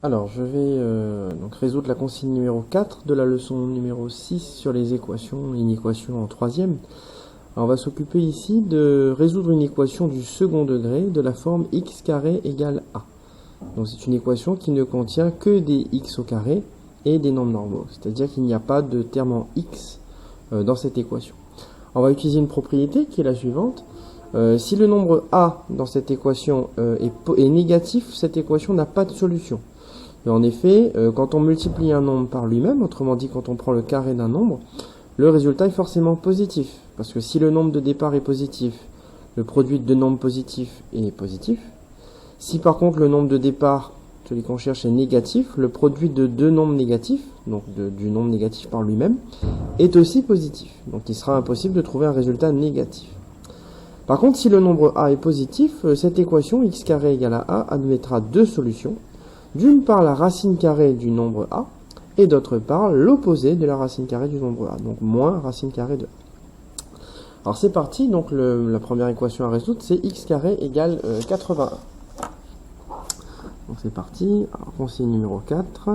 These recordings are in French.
Alors, je vais donc résoudre la consigne numéro 4 de la leçon numéro 6 sur les équations, une équation en troisième. Alors, on va s'occuper ici de résoudre une équation du second degré de la forme x carré égale a. Donc, c'est une équation qui ne contient que des x au carré et des nombres normaux, c'est-à-dire qu'il n'y a pas de terme en x dans cette équation. On va utiliser une propriété qui est la suivante. Si le nombre a dans cette équation est négatif, cette équation n'a pas de solution. Et en effet, quand on multiplie un nombre par lui-même, autrement dit quand on prend le carré d'un nombre, le résultat est forcément positif. Parce que si le nombre de départ est positif, le produit de deux nombres positifs est positif. Si par contre le nombre de départ, celui qu'on cherche, est négatif, le produit de deux nombres négatifs, donc du nombre négatif par lui-même, est aussi positif. Donc il sera impossible de trouver un résultat négatif. Par contre, si le nombre a est positif, cette équation x carré égale à a admettra deux solutions. D'une part la racine carrée du nombre a, et d'autre part l'opposé de la racine carrée du nombre a, donc moins racine carrée de a. Alors c'est parti, donc la première équation à résoudre, c'est x carré égale 81. Donc c'est parti, alors consigne numéro 4.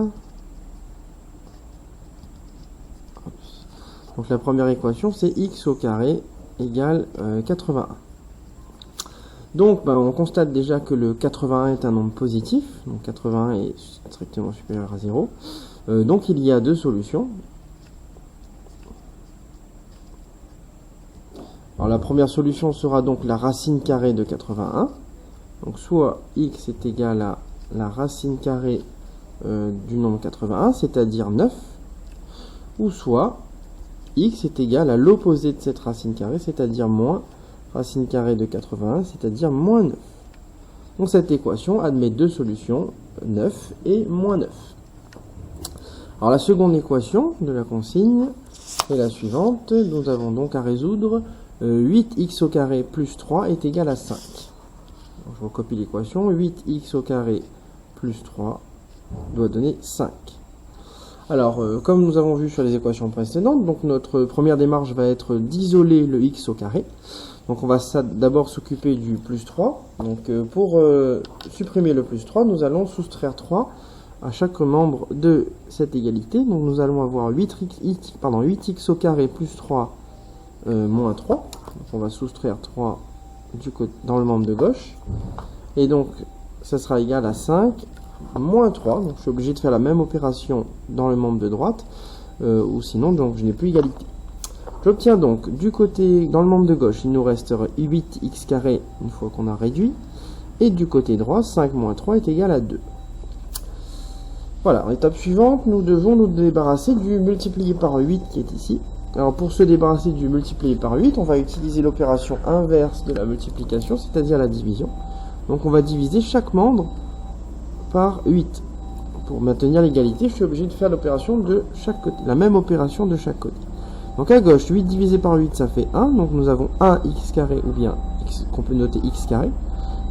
Donc la première équation, c'est x au carré égale 81. Donc, on constate déjà que le 81 est un nombre positif, donc 81 est strictement supérieur à 0. Donc, il y a deux solutions. Alors, la première solution sera donc la racine carrée de 81. Donc, soit x est égal à la racine carrée du nombre 81, c'est-à-dire 9, ou soit x est égal à l'opposé de cette racine carrée, c'est-à-dire moins racine carrée de 81, c'est-à-dire moins 9. Donc cette équation admet deux solutions, 9 et moins 9. Alors la seconde équation de la consigne est la suivante. Nous avons donc à résoudre 8x au carré plus 3 est égal à 5. Donc, je recopie l'équation. 8x au carré plus 3 doit donner 5. Alors, comme nous avons vu sur les équations précédentes, donc notre première démarche va être d'isoler le x au carré. Donc on va d'abord s'occuper du plus 3. Donc pour supprimer le plus 3, nous allons soustraire 3 à chaque membre de cette égalité. Donc nous allons avoir 8x au carré plus 3 moins 3. Donc on va soustraire 3 dans le membre de gauche. Et donc ça sera égal à 5 moins 3. Donc je suis obligé de faire la même opération dans le membre de droite. Ou sinon donc je n'ai plus égalité. J'obtiens donc du côté, dans le membre de gauche, il nous reste 8x carré une fois qu'on a réduit. Et du côté droit, 5 moins 3 est égal à 2. Voilà, en étape suivante, nous devons nous débarrasser du multiplié par 8 qui est ici. Alors pour se débarrasser du multiplié par 8, on va utiliser l'opération inverse de la multiplication, c'est-à-dire la division. Donc on va diviser chaque membre par 8. Pour maintenir l'égalité, je suis obligé de faire l'opération de chaque côté, la même opération de chaque côté. Donc à gauche, 8 divisé par 8, ça fait 1. Donc nous avons 1x carré, ou bien x, qu'on peut noter x carré,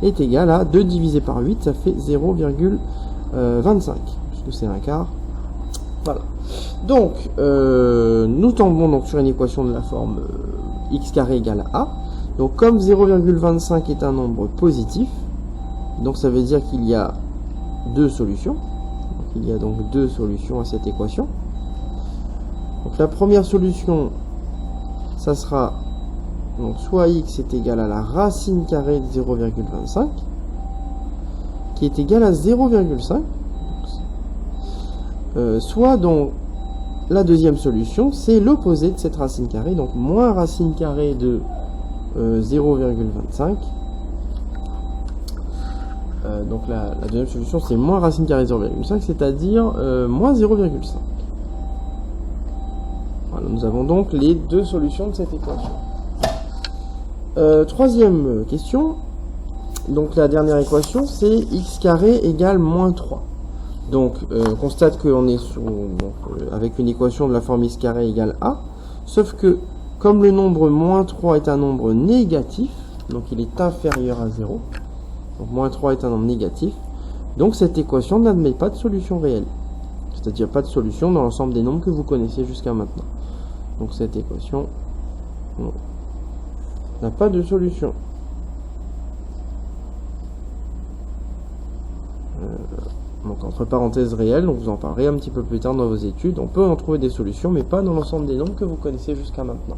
est égal à 2 divisé par 8, ça fait 0,25. Puisque c'est un quart. Voilà. Donc, nous tombons donc sur une équation de la forme x carré égale à a. Donc comme 0,25 est un nombre positif, donc ça veut dire qu'il y a deux solutions. Donc, il y a donc deux solutions à cette équation. Donc la première solution, ça sera donc soit x est égal à la racine carrée de 0,25, qui est égal à 0,5, soit donc la deuxième solution, c'est l'opposé de cette racine carrée, donc moins racine carrée de 0,25. Donc la deuxième solution, c'est moins racine carrée de 0,5, c'est-à-dire moins 0,5. Voilà, nous avons donc les deux solutions de cette équation. Troisième question. Donc la dernière équation, c'est x carré égale moins 3. Donc on constate qu'on est avec une équation de la forme x carré égale a. Sauf que comme le nombre moins 3 est un nombre négatif, donc il est inférieur à 0. Donc moins 3 est un nombre négatif. Donc cette équation n'admet pas de solution réelle. C'est-à-dire pas de solution dans l'ensemble des nombres que vous connaissez jusqu'à maintenant. Donc cette équation n'a pas de solution. donc entre parenthèses réelles, donc vous en parlerez un petit peu plus tard dans vos études. On peut en trouver des solutions, mais pas dans l'ensemble des nombres que vous connaissez jusqu'à maintenant.